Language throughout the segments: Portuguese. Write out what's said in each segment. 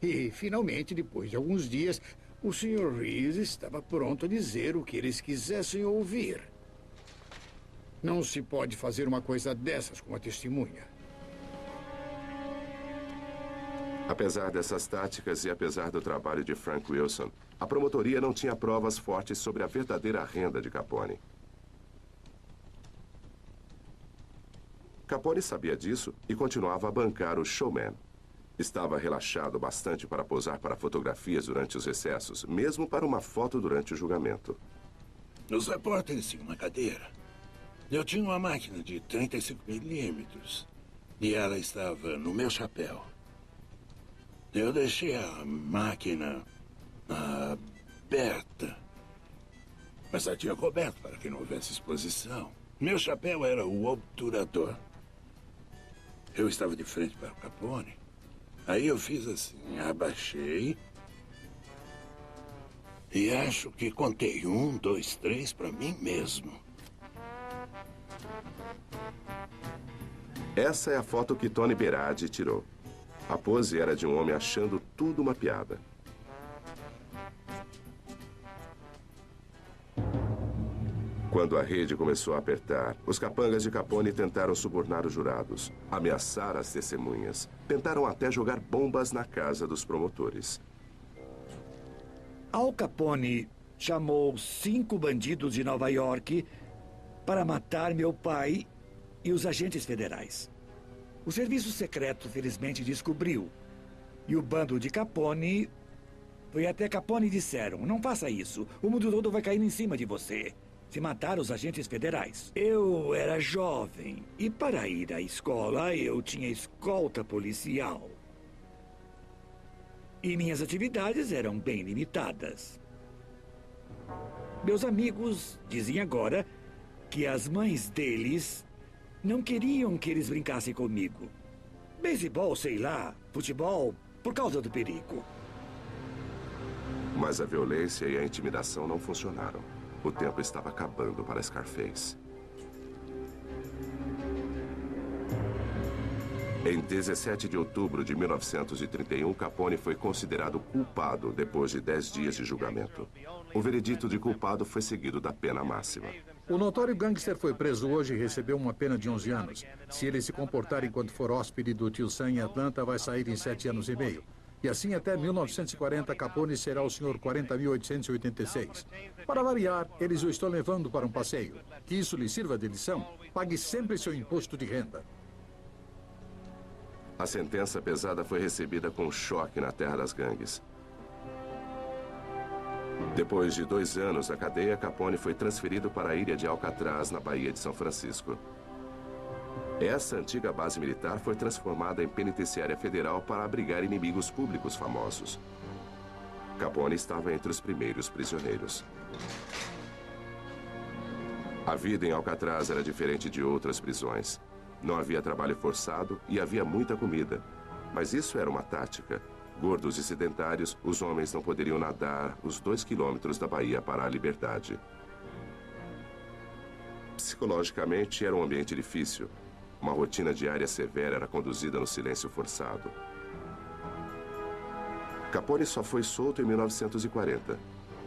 E, finalmente, depois de alguns dias, o Sr. Reese estava pronto a dizer o que eles quisessem ouvir. Não se pode fazer uma coisa dessas com a testemunha. Apesar dessas táticas e apesar do trabalho de Frank Wilson, a promotoria não tinha provas fortes sobre a verdadeira renda de Capone. Capone sabia disso e continuava a bancar o showman. Estava relaxado bastante para posar para fotografias durante os recessos, mesmo para uma foto durante o julgamento. Os repórteres tinham uma cadeira. Eu tinha uma máquina de 35 milímetros e ela estava no meu chapéu. Eu deixei a máquina aberta, mas a tinha coberto para que não houvesse exposição. Meu chapéu era o obturador. Eu estava de frente para o Capone. Aí eu fiz assim, abaixei. E acho que contei 1, 2, 3 para mim mesmo. Essa é a foto que Tony Berardi tirou. A pose era de um homem achando tudo uma piada. Quando a rede começou a apertar, os capangas de Capone tentaram subornar os jurados, ameaçar as testemunhas, tentaram até jogar bombas na casa dos promotores. Al Capone chamou 5 bandidos de Nova York para matar meu pai e os agentes federais. O serviço secreto, felizmente, descobriu. E o bando de Capone foi até Capone e disseram: não faça isso, o mundo todo vai cair em cima de você. Se matar os agentes federais. Eu era jovem e para ir à escola eu tinha escolta policial. E minhas atividades eram bem limitadas. Meus amigos dizem agora que as mães deles não queriam que eles brincassem comigo. Beisebol, sei lá, futebol, por causa do perigo. Mas a violência e a intimidação não funcionaram. O tempo estava acabando para Scarface. Em 17 de outubro de 1931, Capone foi considerado culpado depois de 10 dias de julgamento. O veredito de culpado foi seguido da pena máxima. O notório gangster foi preso hoje e recebeu uma pena de 11 anos. Se ele se comportar enquanto for hóspede do tio Sam em Atlanta, vai sair em 7 anos e meio. E assim até 1940, Capone será o senhor 40.886. Para variar, eles o estão levando para um passeio. Que isso lhe sirva de lição, pague sempre seu imposto de renda. A sentença pesada foi recebida com choque na terra das gangues. Depois de 2 anos na cadeia, Capone foi transferido para a ilha de Alcatraz, na Baía de São Francisco. Essa antiga base militar foi transformada em penitenciária federal para abrigar inimigos públicos famosos. Capone estava entre os primeiros prisioneiros. A vida em Alcatraz era diferente de outras prisões. Não havia trabalho forçado e havia muita comida. Mas isso era uma tática. Gordos e sedentários, os homens não poderiam nadar os 2 quilômetros da baía para a liberdade. Psicologicamente, era um ambiente difícil. Uma rotina diária severa era conduzida no silêncio forçado. Capone só foi solto em 1940.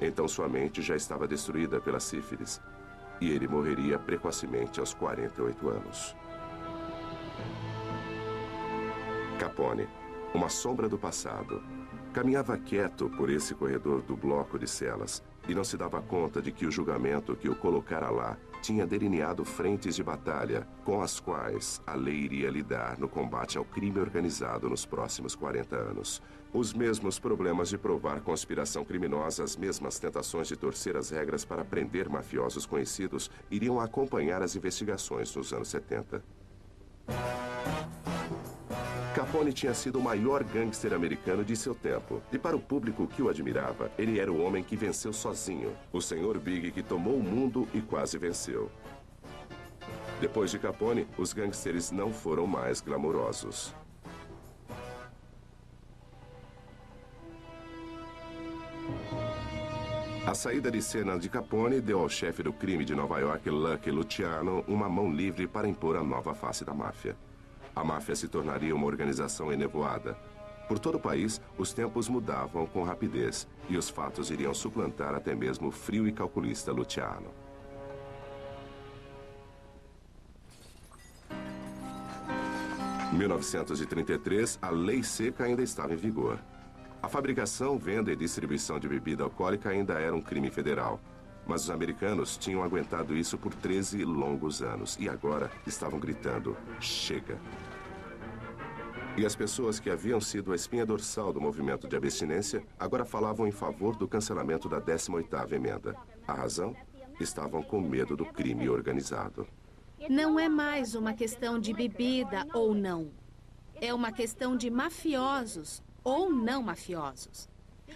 Então sua mente já estava destruída pela sífilis. E ele morreria precocemente aos 48 anos. Capone, uma sombra do passado, caminhava quieto por esse corredor do bloco de celas e não se dava conta de que o julgamento que o colocara lá tinha delineado frentes de batalha com as quais a lei iria lidar no combate ao crime organizado nos próximos 40 anos. Os mesmos problemas de provar conspiração criminosa, as mesmas tentações de torcer as regras para prender mafiosos conhecidos iriam acompanhar as investigações nos anos 70. Capone tinha sido o maior gangster americano de seu tempo. E para o público que o admirava, ele era o homem que venceu sozinho. O Sr. Big que tomou o mundo e quase venceu. Depois de Capone, os gangsters não foram mais glamourosos. A saída de cena de Capone deu ao chefe do crime de Nova York, Lucky Luciano, uma mão livre para impor a nova face da máfia. A máfia se tornaria uma organização enevoada. Por todo o país, os tempos mudavam com rapidez e os fatos iriam suplantar até mesmo o frio e calculista Luciano. Em 1933, a lei seca ainda estava em vigor. A fabricação, venda e distribuição de bebida alcoólica ainda era um crime federal. Mas os americanos tinham aguentado isso por 13 longos anos e agora estavam gritando: chega! E as pessoas que haviam sido a espinha dorsal do movimento de abstinência agora falavam em favor do cancelamento da 18ª emenda. A razão? Estavam com medo do crime organizado. Não é mais uma questão de bebida ou não. É uma questão de mafiosos ou não mafiosos.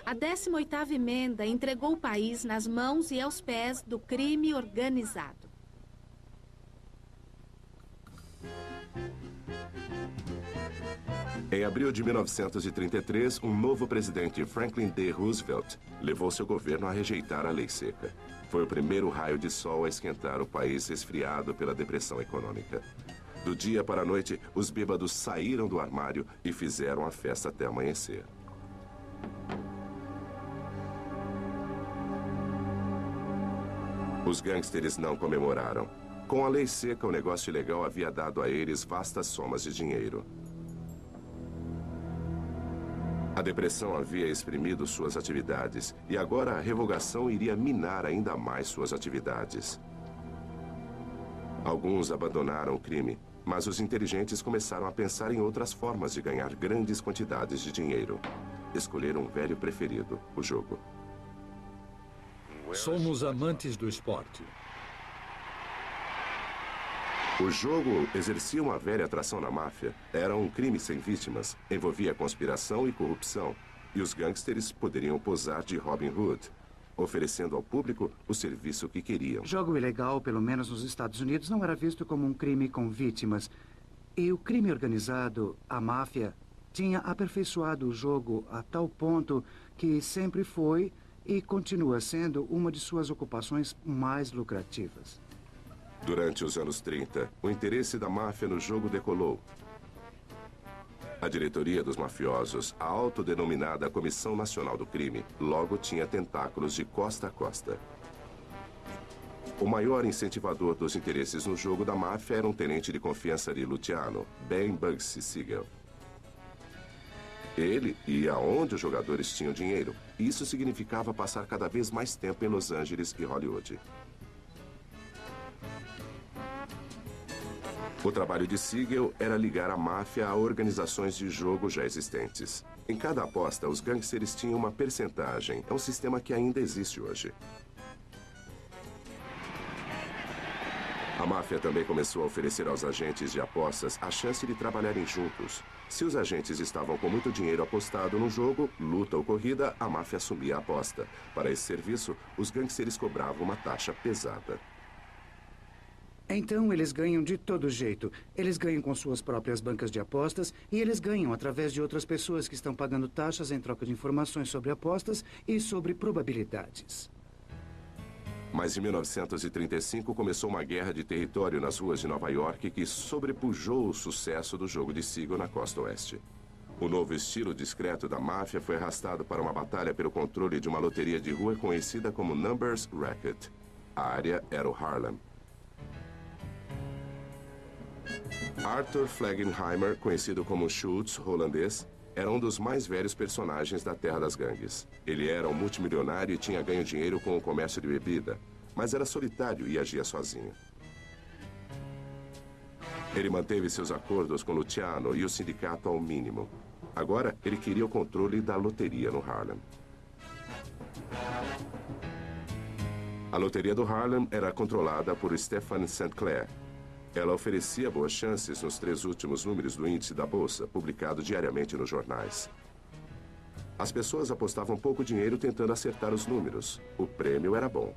A 18ª emenda entregou o país nas mãos e aos pés do crime organizado. Em abril de 1933, um novo presidente, Franklin D. Roosevelt, levou seu governo a rejeitar a lei seca. Foi o primeiro raio de sol a esquentar o país resfriado pela depressão econômica. Do dia para a noite, os bêbados saíram do armário e fizeram a festa até amanhecer. Os gangsters não comemoraram. Com a lei seca, o negócio ilegal havia dado a eles vastas somas de dinheiro. A depressão havia exprimido suas atividades e agora a revogação iria minar ainda mais suas atividades. Alguns abandonaram o crime, mas os inteligentes começaram a pensar em outras formas de ganhar grandes quantidades de dinheiro. Escolheram um velho preferido, o jogo. Somos amantes do esporte. O jogo exercia uma velha atração na máfia. Era um crime sem vítimas, envolvia conspiração e corrupção. E os gangsters poderiam posar de Robin Hood, oferecendo ao público o serviço que queriam. Jogo ilegal, pelo menos nos Estados Unidos, não era visto como um crime com vítimas. E o crime organizado, a máfia, tinha aperfeiçoado o jogo a tal ponto que sempre foi e continua sendo uma de suas ocupações mais lucrativas. Durante os anos 30, o interesse da máfia no jogo decolou. A diretoria dos mafiosos, a autodenominada Comissão Nacional do Crime, logo tinha tentáculos de costa a costa. O maior incentivador dos interesses no jogo da máfia era um tenente de confiança de Luciano, Ben Bugsy Siegel. Ele ia aonde os jogadores tinham dinheiro. Isso significava passar cada vez mais tempo em Los Angeles e Hollywood. O trabalho de Siegel era ligar a máfia a organizações de jogo já existentes. Em cada aposta, os gangsters tinham uma percentagem. É um sistema que ainda existe hoje. A máfia também começou a oferecer aos agentes de apostas a chance de trabalharem juntos. Se os agentes estavam com muito dinheiro apostado no jogo, luta ou corrida, a máfia assumia a aposta. Para esse serviço, os gangsters cobravam uma taxa pesada. Então, eles ganham de todo jeito. Eles ganham com suas próprias bancas de apostas e eles ganham através de outras pessoas que estão pagando taxas em troca de informações sobre apostas e sobre probabilidades. Mas em 1935 começou uma guerra de território nas ruas de Nova York que sobrepujou o sucesso do jogo de Siegel na costa oeste. O novo estilo discreto da máfia foi arrastado para uma batalha pelo controle de uma loteria de rua conhecida como Numbers Racket. A área era o Harlem. Arthur Flegenheimer, conhecido como Schultz, holandês, era um dos mais velhos personagens da Terra das Gangues. Ele era um multimilionário e tinha ganho dinheiro com o comércio de bebida, mas era solitário e agia sozinho. Ele manteve seus acordos com Luciano e o sindicato ao mínimo. Agora, ele queria o controle da loteria no Harlem. A loteria do Harlem era controlada por Stephen St. Clair. Ela oferecia boas chances nos 3 últimos números do índice da bolsa, publicado diariamente nos jornais. As pessoas apostavam pouco dinheiro tentando acertar os números. O prêmio era bom.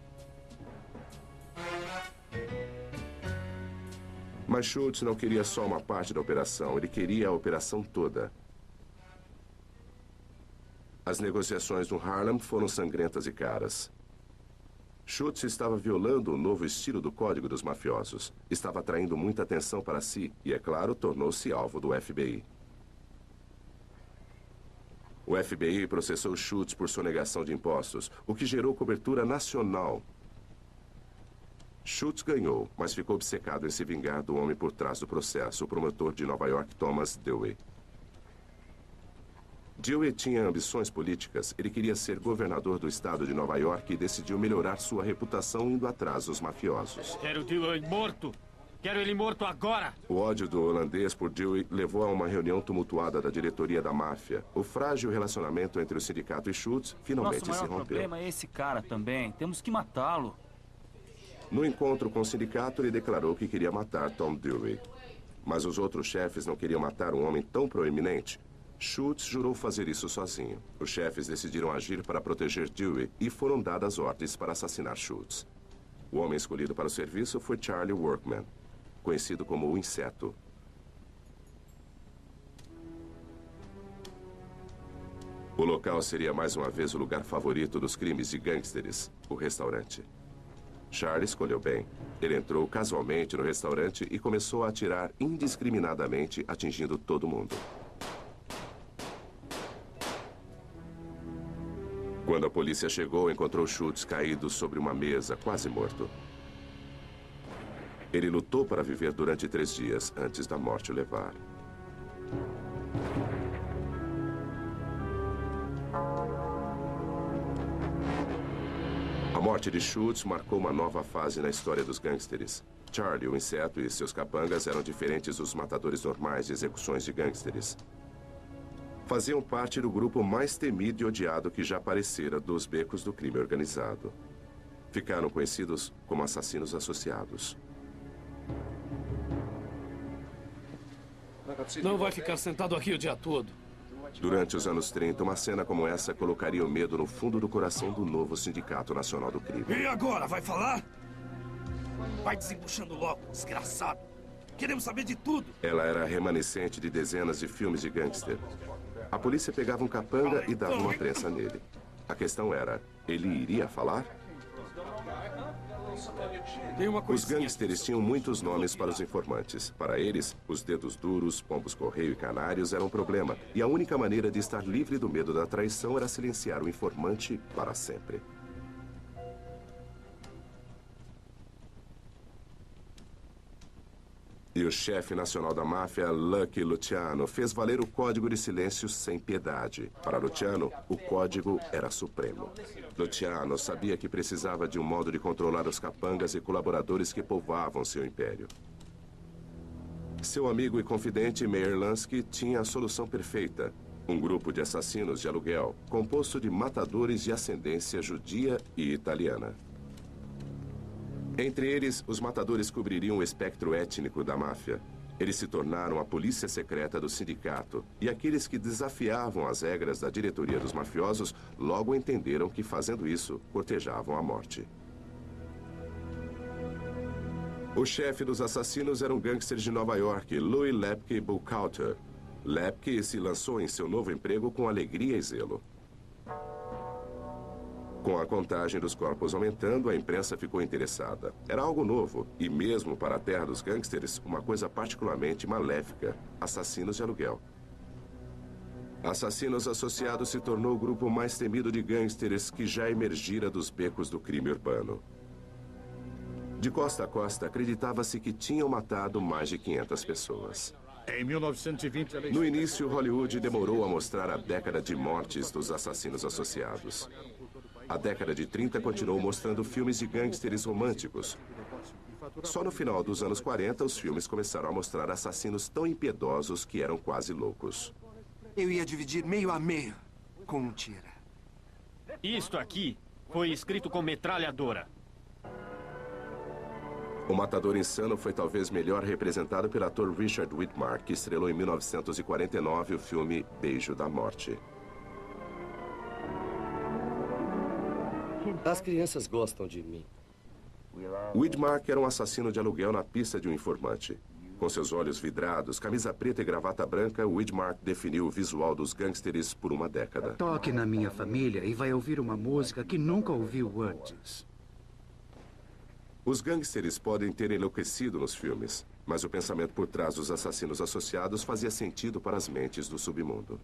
Mas Schultz não queria só uma parte da operação, ele queria a operação toda. As negociações no Harlem foram sangrentas e caras. Schultz estava violando o novo estilo do Código dos Mafiosos. Estava atraindo muita atenção para si e, é claro, tornou-se alvo do FBI. O FBI processou Schultz por sonegação de impostos, o que gerou cobertura nacional. Schultz ganhou, mas ficou obcecado em se vingar do homem por trás do processo, o promotor de Nova York, Thomas Dewey. Dewey tinha ambições políticas. Ele queria ser governador do estado de Nova York e decidiu melhorar sua reputação indo atrás dos mafiosos. Quero Dewey morto! Quero ele morto agora! O ódio do holandês por Dewey levou a uma reunião tumultuada da diretoria da máfia. O frágil relacionamento entre o sindicato e Schultz finalmente Nosso se maior rompeu. problema é esse cara também. Temos que matá-lo. No encontro com o sindicato, ele declarou que queria matar Tom Dewey. Mas os outros chefes não queriam matar um homem tão proeminente. Schultz jurou fazer isso sozinho. Os chefes decidiram agir para proteger Dewey e foram dadas ordens para assassinar Schultz. O homem escolhido para o serviço foi Charlie Workman, conhecido como o Inseto. O local seria mais uma vez o lugar favorito dos crimes de gangsters, o restaurante. Charlie escolheu bem. Ele entrou casualmente no restaurante e começou a atirar indiscriminadamente, atingindo todo mundo. Quando a polícia chegou, encontrou Schultz caído sobre uma mesa, quase morto. Ele lutou para viver durante 3 dias, antes da morte o levar. A morte de Schultz marcou uma nova fase na história dos gangsters. Charlie, o Inseto e seus capangas eram diferentes dos matadores normais de execuções de gangsters. Faziam parte do grupo mais temido e odiado que já aparecera dos becos do crime organizado. Ficaram conhecidos como assassinos associados. Não vai ficar sentado aqui o dia todo. Durante os anos 30, uma cena como essa colocaria o medo no fundo do coração do novo Sindicato Nacional do Crime. E agora, vai falar? Vai desembuchando logo, desgraçado. Queremos saber de tudo. Ela era remanescente de dezenas de filmes de gangster. A polícia pegava um capanga e dava uma prensa nele. A questão era, ele iria falar? Os gangsters tinham muitos nomes para os informantes. Para eles, os dedos duros, pombos correio e canários eram um problema. E a única maneira de estar livre do medo da traição era silenciar o informante para sempre. E o chefe nacional da máfia, Lucky Luciano, fez valer o código de silêncio sem piedade. Para Luciano, o código era supremo. Luciano sabia que precisava de um modo de controlar os capangas e colaboradores que povoavam seu império. Seu amigo e confidente Meyer Lansky tinha a solução perfeita. Um grupo de assassinos de aluguel, composto de matadores de ascendência judia e italiana. Entre eles, os matadores cobririam o espectro étnico da máfia. Eles se tornaram a polícia secreta do sindicato. E aqueles que desafiavam as regras da diretoria dos mafiosos logo entenderam que, fazendo isso, cortejavam a morte. O chefe dos assassinos era um gangster de Nova York, Louis Lepke Buchalter. Lepke se lançou em seu novo emprego com alegria e zelo. Com a contagem dos corpos aumentando, a imprensa ficou interessada. Era algo novo, e mesmo para a terra dos gangsters, uma coisa particularmente maléfica: assassinos de aluguel. Assassinos Associados se tornou o grupo mais temido de gangsters que já emergira dos becos do crime urbano. De costa a costa, acreditava-se que tinham matado mais de 500 pessoas. Em 1920, No início, Hollywood demorou a mostrar a década de mortes dos assassinos associados. A década de 30 continuou mostrando filmes de gangsters românticos. Só no final dos anos 40, os filmes começaram a mostrar assassinos tão impiedosos que eram quase loucos. Eu ia dividir meio a meio com um tira. Isto aqui foi escrito com metralhadora. O matador insano foi talvez melhor representado pelo ator Richard Widmark, que estrelou em 1949 o filme Beijo da Morte. As crianças gostam de mim. Widmark era um assassino de aluguel na pista de um informante. Com seus olhos vidrados, camisa preta e gravata branca, Widmark definiu o visual dos gangsters por uma década. Toque na minha família e vai ouvir uma música que nunca ouviu antes. Os gangsters podem ter enlouquecido nos filmes, mas o pensamento por trás dos assassinos associados fazia sentido para as mentes do submundo.